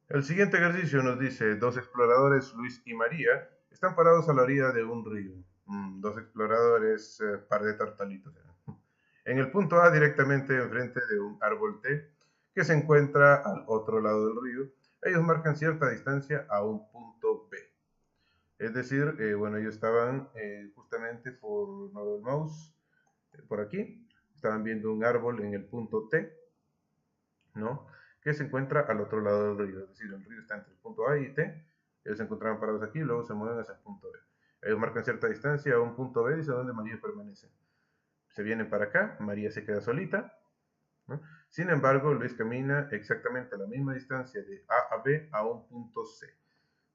El siguiente ejercicio nos dice, dos exploradores, Luis y María, están parados a la orilla de un río. Dos exploradores, par de tartalitos. En el punto A, directamente enfrente de un árbol té que se encuentra al otro lado del río, ellos marcan cierta distancia a un punto B. Es decir, bueno, ellos estaban justamente por no el mouse, por aquí, estaban viendo un árbol en el punto T, ¿no? Que se encuentra al otro lado del río. Es decir, el río está entre el punto A y T, ellos se encontraban parados aquí y luego se mueven hacia el punto B. Ellos marcan cierta distancia a un punto B, dice donde María permanece. Se vienen para acá, María se queda solita, ¿no? Sin embargo, Luis camina exactamente a la misma distancia de A a B a un punto C.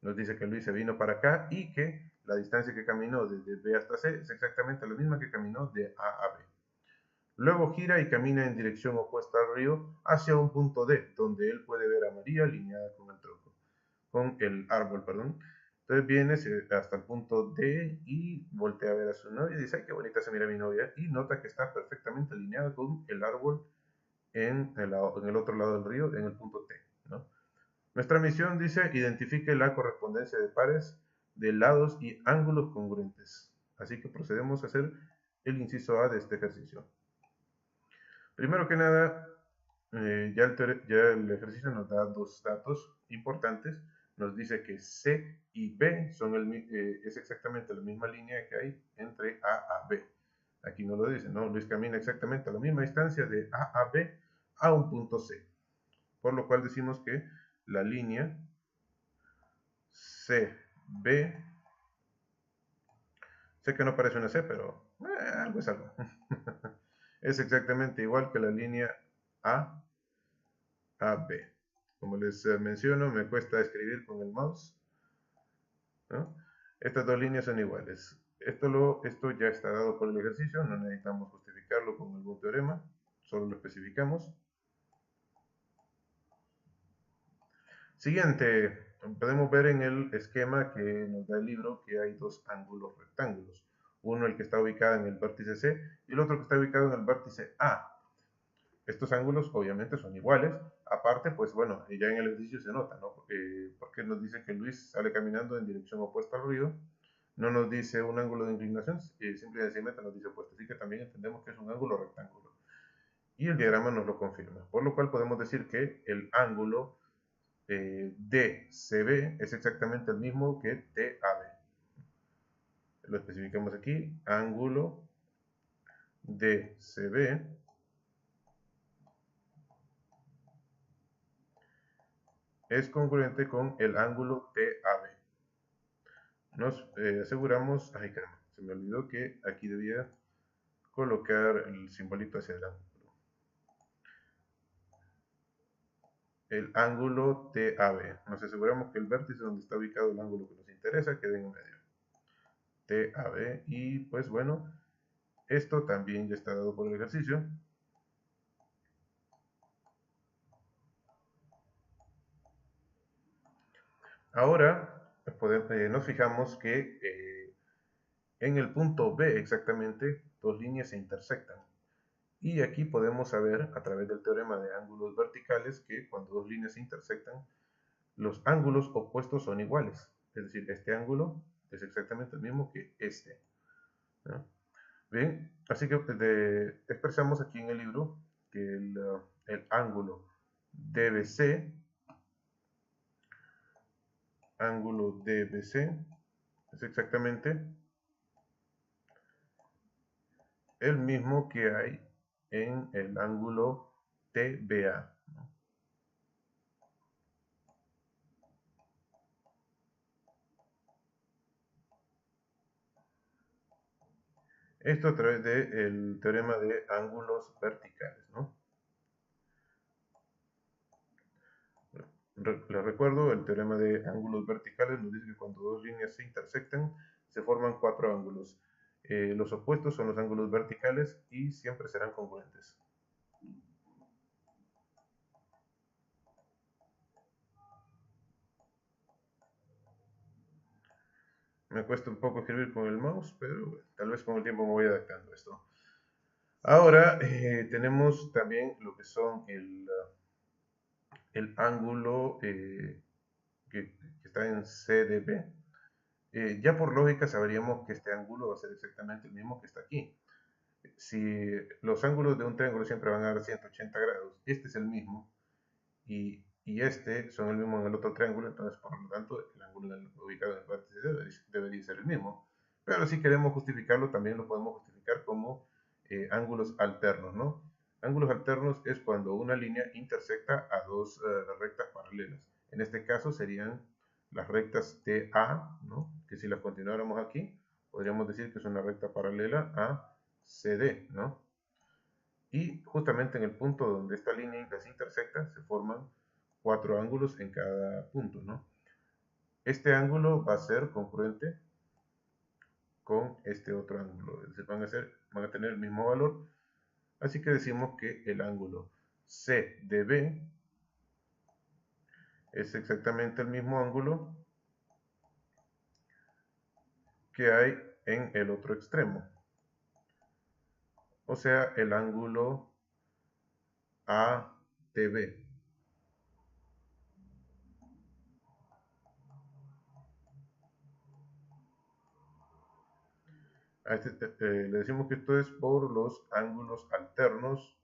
Nos dice que Luis se vino para acá y que la distancia que caminó desde B hasta C es exactamente la misma que caminó de A a B. Luego gira y camina en dirección opuesta al río hacia un punto D, donde él puede ver a María alineada con el tronco, con el árbol, perdón. Entonces viene hasta el punto D y voltea a ver a su novia y dice, ay, qué bonita se mira mi novia, y nota que está perfectamente alineada con el árbol en el otro lado del río, en el punto T, ¿no? Nuestra misión dice, identifique la correspondencia de pares de lados y ángulos congruentes. Así que procedemos a hacer el inciso A de este ejercicio. Primero que nada, ya el ejercicio nos da dos datos importantes. Nos dice que C y B es exactamente la misma línea que hay entre A a B. Aquí no lo dice, ¿no? Luis camina exactamente a la misma distancia de A a B a un punto C. Por lo cual decimos que la línea CB, sé que no parece una C, pero algo es algo. Es exactamente igual que la línea A a B. Como les menciono, me cuesta escribir con el mouse, ¿no? Estas dos líneas son iguales. Esto ya está dado por el ejercicio, no necesitamos justificarlo con algún teorema, solo lo especificamos. Siguiente, podemos ver en el esquema que nos da el libro que hay dos ángulos rectángulos. Uno el que está ubicado en el vértice C y el otro que está ubicado en el vértice A. Estos ángulos obviamente son iguales. Aparte, pues bueno, ya en el ejercicio se nota, ¿no? Porque nos dice que Luis sale caminando en dirección opuesta al río. No nos dice un ángulo de inclinación, simple y sencillamente nos dice opuesto. Así que también entendemos que es un ángulo rectángulo. Y el diagrama nos lo confirma. Por lo cual podemos decir que el ángulo DCB es exactamente el mismo que TAB. Lo especificamos aquí. Ángulo DCB es congruente con el ángulo TAB. Nos aseguramos, ay caramba, se me olvidó que aquí debía colocar el simbolito hacia el ángulo. El ángulo TAB. Nos aseguramos que el vértice donde está ubicado el ángulo que nos interesa quede en medio. TAB. Y pues bueno, esto también ya está dado por el ejercicio. Ahora nos fijamos que en el punto B exactamente dos líneas se intersectan. Y aquí podemos saber a través del teorema de ángulos verticales que cuando dos líneas se intersectan, los ángulos opuestos son iguales. Es decir, este ángulo es exactamente el mismo que este, ¿no? Bien, así que expresamos aquí en el libro que el ángulo DBC, es exactamente el mismo que hay en el ángulo TBA, ¿no? Esto a través del teorema de ángulos verticales, ¿no? Les recuerdo, el teorema de ángulos verticales nos dice que cuando dos líneas se intersectan, se forman cuatro ángulos. Los opuestos son los ángulos verticales y siempre serán congruentes. Me cuesta un poco escribir con el mouse, pero tal vez con el tiempo me voy adaptando a esto. Ahora tenemos también lo que son el ángulo que está en CDB, ya por lógica sabríamos que este ángulo va a ser exactamente el mismo que está aquí. Si los ángulos de un triángulo siempre van a dar 180 grados, este es el mismo y este son el mismo en el otro triángulo, entonces por lo tanto el ángulo ubicado en el vértice debería ser el mismo. Pero si queremos justificarlo, también lo podemos justificar como ángulos alternos, ¿no? Ángulos alternos es cuando una línea intersecta a dos rectas paralelas. En este caso serían las rectas TA, ¿no? Que si las continuáramos aquí, podríamos decir que es una recta paralela a CD, ¿no? Y justamente en el punto donde esta línea las intersecta se forman cuatro ángulos en cada punto, ¿no? Este ángulo va a ser congruente con este otro ángulo, es decir, van a tener el mismo valor, así que decimos que el ángulo CDB es exactamente el mismo ángulo que hay en el otro extremo, o sea, el ángulo ATB. A este, le decimos que esto es por los ángulos alternos.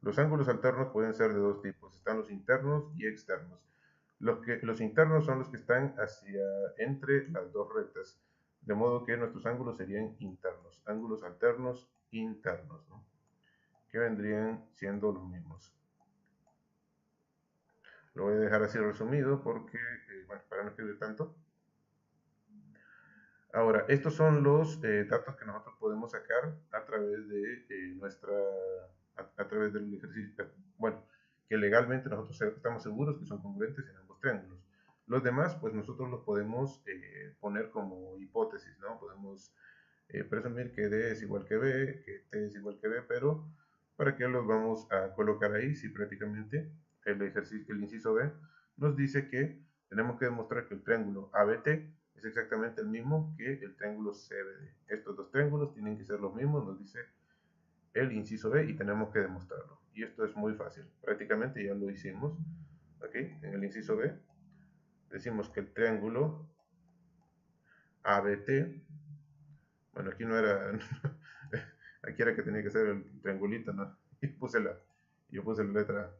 Los ángulos alternos pueden ser de dos tipos, están los internos y externos. Los internos son los que están hacia entre las dos rectas, de modo que nuestros ángulos serían internos, ángulos alternos internos, ¿no? Que vendrían siendo los mismos. Lo voy a dejar así resumido porque, bueno, para no escribir tanto. Ahora, estos son los datos que nosotros podemos sacar a través de a través del ejercicio, bueno, que legalmente nosotros estamos seguros que son congruentes en ambos triángulos. Los demás, pues nosotros los podemos poner como hipótesis, ¿no? Podemos presumir que D es igual que B, que T es igual que B, pero ¿para qué los vamos a colocar ahí si prácticamente el inciso B nos dice que tenemos que demostrar que el triángulo ABT es exactamente el mismo que el triángulo CBD. Estos dos triángulos tienen que ser los mismos, nos dice el inciso B y tenemos que demostrarlo. Y esto es muy fácil, prácticamente ya lo hicimos. Aquí, en el inciso B, decimos que el triángulo ABT, bueno, aquí no era, aquí era que tenía que ser el triangulito, ¿no? Y yo puse la letra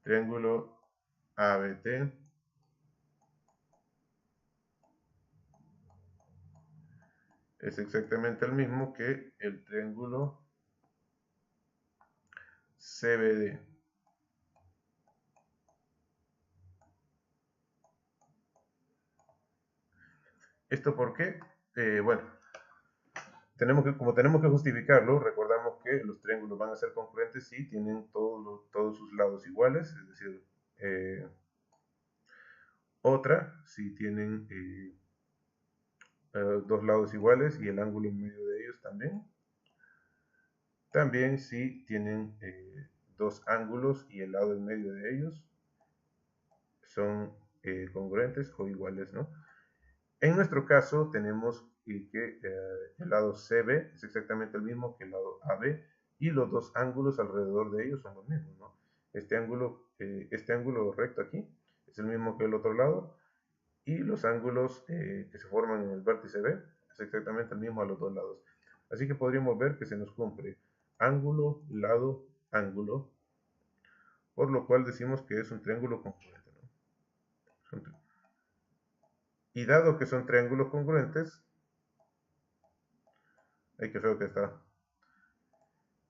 triángulo ABT es exactamente el mismo que el triángulo CBD. ¿Esto por qué? Bueno, como tenemos que justificarlo, recordamos que los triángulos van a ser congruentes si tienen todos sus lados iguales, es decir, si tienen dos lados iguales y el ángulo en medio de ellos también. También si tienen dos ángulos y el lado en medio de ellos son congruentes o iguales, ¿no? En nuestro caso tenemos que el lado CB es exactamente el mismo que el lado AB y los dos ángulos alrededor de ellos son los mismos, ¿no? Este ángulo recto aquí es el mismo que el otro lado y los ángulos que se forman en el vértice B es exactamente el mismo a los dos lados. Así que podríamos ver que se nos cumple ángulo, lado, ángulo, por lo cual decimos que es un triángulo congruente, ¿no? Y dado que son triángulos congruentes, ay, qué feo que está.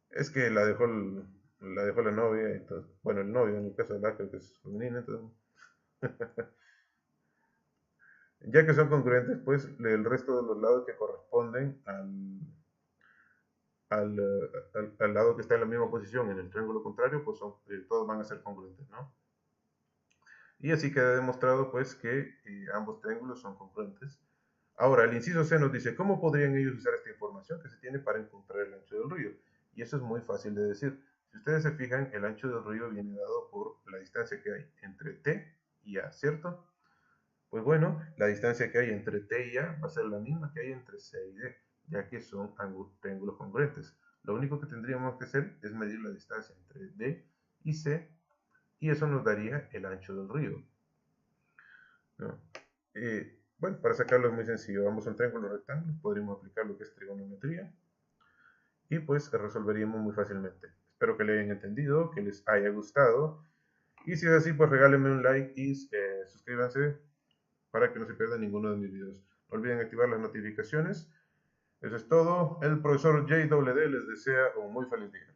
Es que la dejó la novia, entonces, bueno, el novio en el caso de la creo que es femenina, entonces, ya que son congruentes, pues el resto de los lados que corresponden al lado que está en la misma posición en el triángulo contrario, pues todos van a ser congruentes, ¿no? Y así queda demostrado, pues, que ambos triángulos son congruentes. Ahora, el inciso C nos dice, ¿cómo podrían ellos usar esta información que se tiene para encontrar el ancho del río? Y eso es muy fácil de decir. Si ustedes se fijan, el ancho del río viene dado por la distancia que hay entre T y A, ¿cierto? Pues bueno, la distancia que hay entre T y A va a ser la misma que hay entre C y D, ya que son triángulos congruentes. Lo único que tendríamos que hacer es medir la distancia entre D y C, y eso nos daría el ancho del río, ¿no? Bueno, para sacarlo es muy sencillo. Ambos son triángulos rectángulos, podríamos aplicar lo que es trigonometría y pues resolveríamos muy fácilmente. Espero que le hayan entendido, que les haya gustado. Y si es así, pues regálenme un like y suscríbanse para que no se pierdan ninguno de mis videos. No olviden activar las notificaciones. Eso es todo. El profesor JWD les desea un muy feliz día.